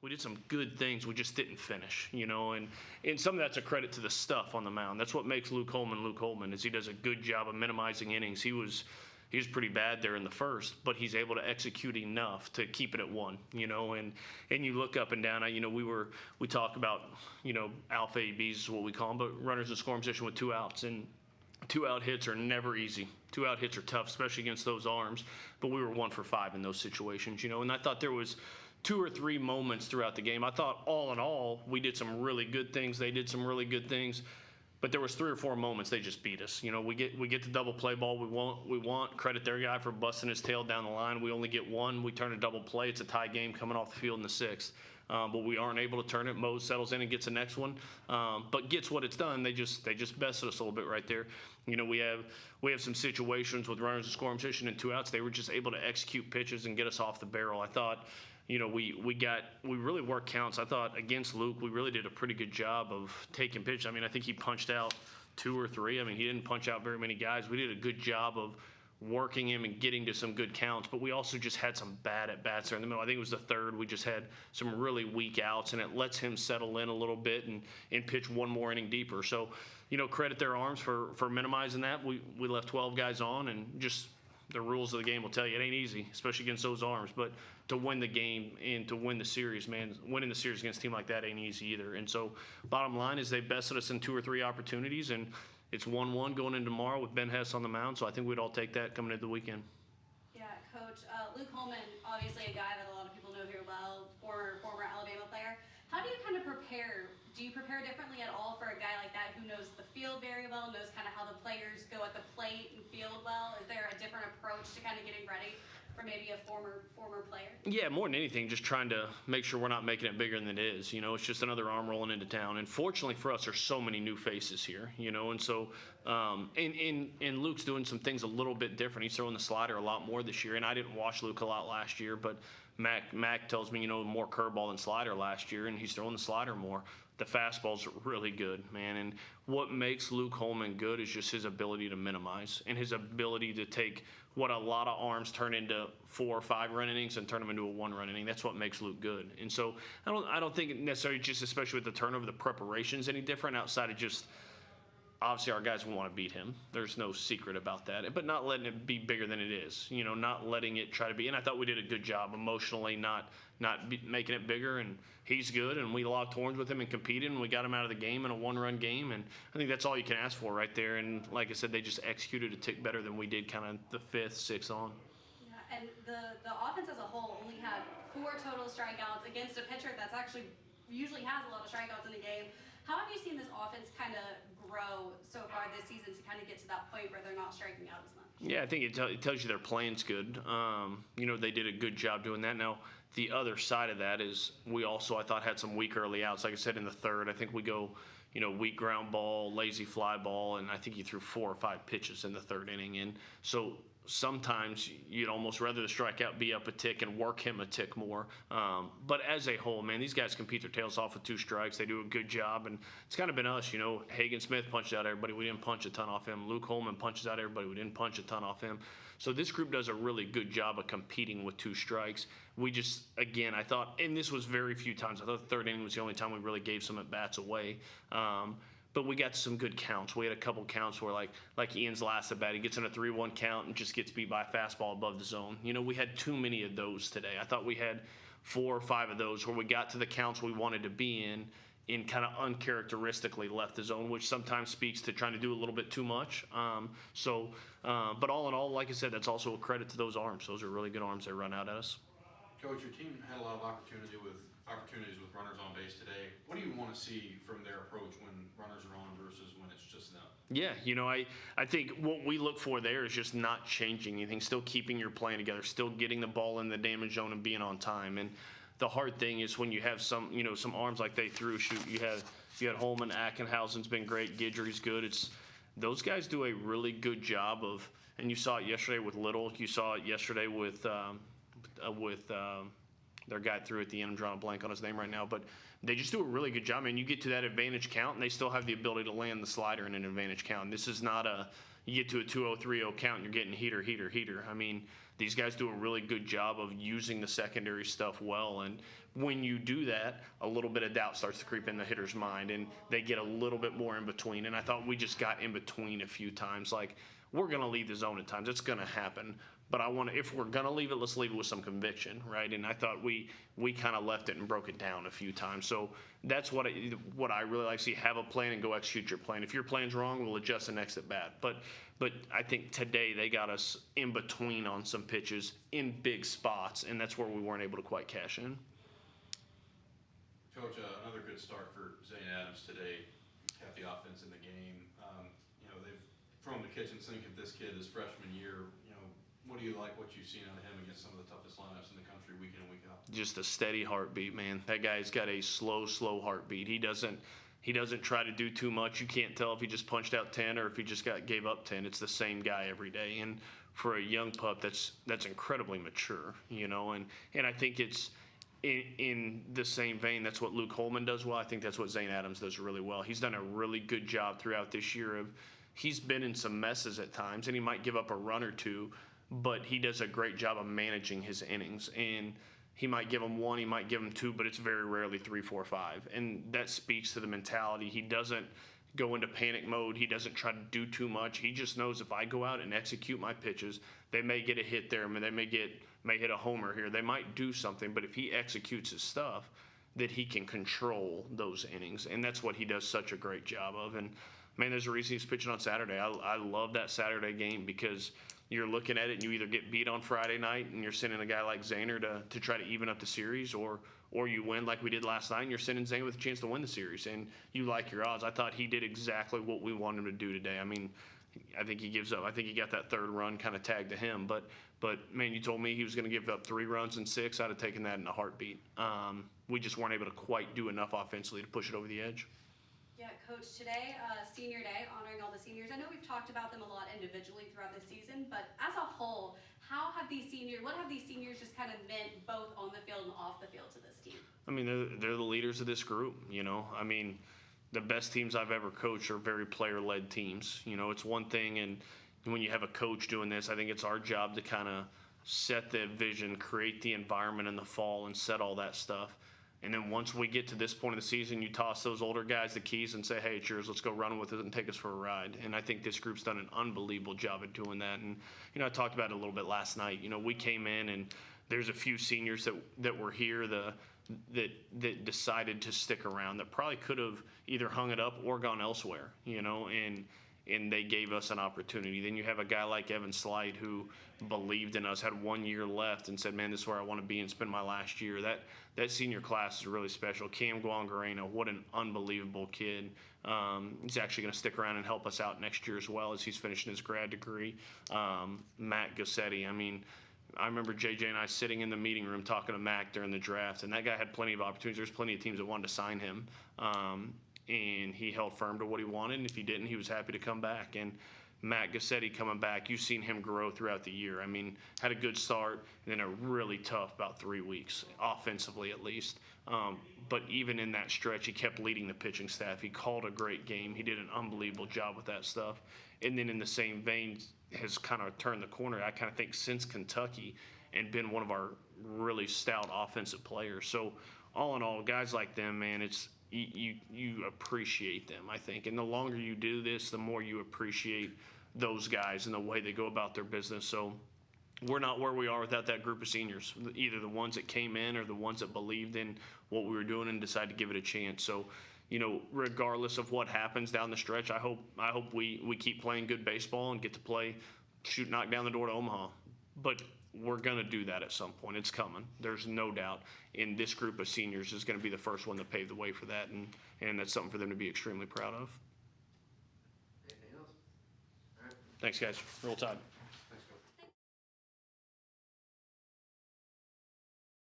we did some good things. We just didn't finish, and some of that's a credit to the stuff on the mound. That's what makes Luke Heman, is he does a good job of minimizing innings. He was pretty bad there in the first, but he's able to execute enough to keep it at 1, and you look up and down. We talk about, alpha ABs is what we call them, but runners in scoring position with 2 outs, and 2-out hits are never easy. 2-out hits are tough, especially against those arms, but we were 1 for 5 in those situations, and I thought there was 2 or 3 moments throughout the game. I thought all in all, we did some really good things. They did some really good things. But there was 3 or 4 moments they just beat us. We get the double play ball. We want credit their guy for busting his tail down the line. We only get 1. We turn a double play. It's a tie game coming off the field in the 6th. But we aren't able to turn it. Mose settles in and gets the next one, but gets what it's done. They just bested us a little bit right there. We have some situations with runners in scoring position and 2 outs. They were just able to execute pitches and get us off the barrel. I thought, we really worked counts. I thought against Luke, we really did a pretty good job of taking pitches. I think he punched out 2 or 3. He didn't punch out very many guys. We did a good job of working him and getting to some good counts, but we also just had some bad at-bats there in the middle. I think it was the 3rd. We just had some really weak outs, and it lets him settle in a little bit and pitch 1 more inning deeper. So, credit their arms for minimizing that. We left 12 guys on, and just the rules of the game will tell you it ain't easy, especially against those arms. But to win the game and to win the series, winning the series against a team like that ain't easy either. And so bottom line is they bested us in 2 or 3 opportunities, and it's 1-1 going into tomorrow with Ben Hess on the mound. So I think we'd all take that coming into the weekend. Yeah, Coach. Luke Heman, obviously a guy that a lot of people know very well, former Alabama player. How do you kind of prepare? Do you prepare differently at all for a guy like that who knows the field very well, knows kind of how the players go at the plate and field well? Is there a different approach to kind of getting ready for maybe a former player? Yeah, more than anything, just trying to make sure we're not making it bigger than it is. It's just another arm rolling into town. And fortunately for us, there's so many new faces here, and so and Luke's doing some things a little bit different. He's throwing the slider a lot more this year, and I didn't watch Luke a lot last year, but Mac tells me, more curveball than slider last year, and he's throwing the slider more. The fastball's really good, man. And what makes Luke Heman good is just his ability to minimize and his ability to take what a lot of arms turn into 4 or 5 run innings and turn them into a 1-run inning. That's what makes Luke good. And so I don't think necessarily, just especially with the turnover, the preparation's any different outside of just obviously our guys want to beat him. There's no secret about that. But not letting it be bigger than it is. Not letting it try to be. And I thought we did a good job emotionally, not making it bigger. And he's good, and we locked horns with him and competed, and we got him out of the game in a 1-run game. And I think that's all you can ask for right there. And like I said, they just executed a tick better than we did kind of the 5th, 6th on. Yeah, and the offense as a whole only had 4 total strikeouts against a pitcher that's actually usually has a lot of strikeouts in a game. How have you seen this offense kind of grow so far this season to kind of get to that point where they're not striking out as much? Yeah, I think it tells you their playing's good. They did a good job doing that. Now, the other side of that is we also, I thought, had some weak early outs. Like I said, in the 3rd, I think we go, weak ground ball, lazy fly ball, and I think he threw 4 or 5 pitches in the 3rd inning. And so sometimes you'd almost rather the strikeout be up a tick and work him a tick more. But as a whole, man, these guys compete their tails off with 2 strikes. They do a good job, and it's kind of been us. Hagen Smith punched out everybody. We didn't punch a ton off him. Luke Heman punches out everybody. We didn't punch a ton off him. So this group does a really good job of competing with 2 strikes. We just, again, I thought, and this was very few times. I thought the 3rd inning was the only time we really gave some at-bats away. But we got some good counts. We had a couple counts where, like Ian's last at bat, he gets in a 3-1 count and just gets beat by a fastball above the zone. We had too many of those today. I thought we had 4 or 5 of those where we got to the counts we wanted to be in kind of uncharacteristically left the zone, which sometimes speaks to trying to do a little bit too much. But all in all, like I said, that's also a credit to those arms. Those are really good arms they run out at us. Coach, your team had a lot of opportunities with runners on base today. What do you want to see from their approach when runners are on versus when it's just them? Yeah, I think what we look for there is just not changing anything, still keeping your plan together, still getting the ball in the damage zone and being on time. And the hard thing is when you have some arms like they threw. You had Holman, Ackenhausen's been great, Guidry's good. Those guys do a really good job of, and you saw it yesterday with Little. You saw it yesterday with their guy threw at the end. I'm drawing a blank on his name right now, but they just do a really good job. You get to that advantage count, and they still have the ability to land the slider in an advantage count. This is not a you get to a 2-0, 3-0 count, and you're getting heater, heater, heater. I mean, these guys do a really good job of using the secondary stuff well, and when you do that, a little bit of doubt starts to creep in the hitter's mind, and they get a little bit more in between. And I thought we just got in between a few times. Like, we're going to leave the zone at times. It's going to happen. But if we're going to leave it, let's leave it with some conviction, right? And I thought we kind of left it and broke it down a few times. So that's what I really like to see. Have a plan and go execute your plan. If your plan's wrong, we'll adjust the next at bat. But I think today they got us in between on some pitches in big spots, and that's where we weren't able to quite cash in. Coach, another good start for Zac Adams today. Kept the offense in the game. They've thrown the kitchen sink at this kid his freshman year. What do you like what you've seen out of him against some of the toughest lineups in the country week in and week out? Just a steady heartbeat, man. That guy's got a slow heartbeat. He doesn't try to do too much. You can't tell if he just punched out 10 or if he just gave up 10. It's the same guy every day. And for a young pup, that's incredibly mature, and I think it's in the same vein, that's what Luke Heman does well. I think that's what Zac Adams does really well. He's done a really good job throughout this year he's been in some messes at times, and he might give up a run or two, but he does a great job of managing his innings. And he might give them 1, he might give them 2, but it's very rarely 3, 4, 5. And that speaks to the mentality. He doesn't go into panic mode. He doesn't try to do too much. He just knows if I go out and execute my pitches, they may get a hit there. I mean, they may hit a homer here. They might do something, but if he executes his stuff, that he can control those innings. And that's what he does such a great job of. And, man, there's a reason he's pitching on Saturday. I love that Saturday game because you're looking at it and you either get beat on Friday night and you're sending a guy like Zaner to try to even up the series, or you win like we did last night and you're sending Zaner with a chance to win the series and you like your odds. I thought he did exactly what we wanted him to do today. I mean, I think he gives up. I think he got that third run kind of tagged to him. But man, you told me he was going to give up 3 runs in 6. I'd have taken that in a heartbeat. We just weren't able to quite do enough offensively to push it over the edge. Yeah, Coach, today, Senior Day, honoring all the seniors. I know we've talked about them a lot individually throughout the season, but as a whole, what have these seniors just kind of meant both on the field and off the field to this team? I mean, they're the leaders of this group, I mean, the best teams I've ever coached are very player-led teams. It's one thing, and when you have a coach doing this, I think it's our job to kind of set the vision, create the environment in the fall, and set all that stuff. And then once we get to this point of the season, you toss those older guys the keys and say, hey, it's yours, let's go run with it and take us for a ride. And I think this group's done an unbelievable job at doing that. And, I talked about it a little bit last night. We came in and there's a few seniors that were here that decided to stick around that probably could have either hung it up or gone elsewhere, and they gave us an opportunity. Then you have a guy like Evan Slide who believed in us, had 1 year left, and said, man, this is where I want to be and spend my last year. That senior class is really special. Cam Guangareno, what an unbelievable kid. He's actually going to stick around and help us out next year as well as he's finishing his grad degree. Matt Gassetti, I mean, I remember JJ and I sitting in the meeting room talking to Mac during the draft, and that guy had plenty of opportunities. There's plenty of teams that wanted to sign him. And he held firm to what he wanted, and if he didn't, he was happy to come back. And Matt Gassetti coming back, you've seen him grow throughout the year. I mean, had a good start, and then a really tough about 3 weeks, offensively at least. But even in that stretch, he kept leading the pitching staff. He called a great game. He did an unbelievable job with that stuff. And then in the same vein, has kind of turned the corner, I kind of think, since Kentucky, and been one of our really stout offensive players. So all in all, guys like them, man, it's you appreciate them, I think. And the longer you do this, the more you appreciate those guys and the way they go about their business. So we're not where we are without that group of seniors, either the ones that came in or the ones that believed in what we were doing and decided to give it a chance. So, regardless of what happens down the stretch, I hope we keep playing good baseball and get to knock down the door to Omaha. But we're going to do that at some point. It's coming. There's no doubt. And this group of seniors is going to be the first one to pave the way for that. And that's something for them to be extremely proud of. Anything else? All right. Thanks, guys. Roll Tide.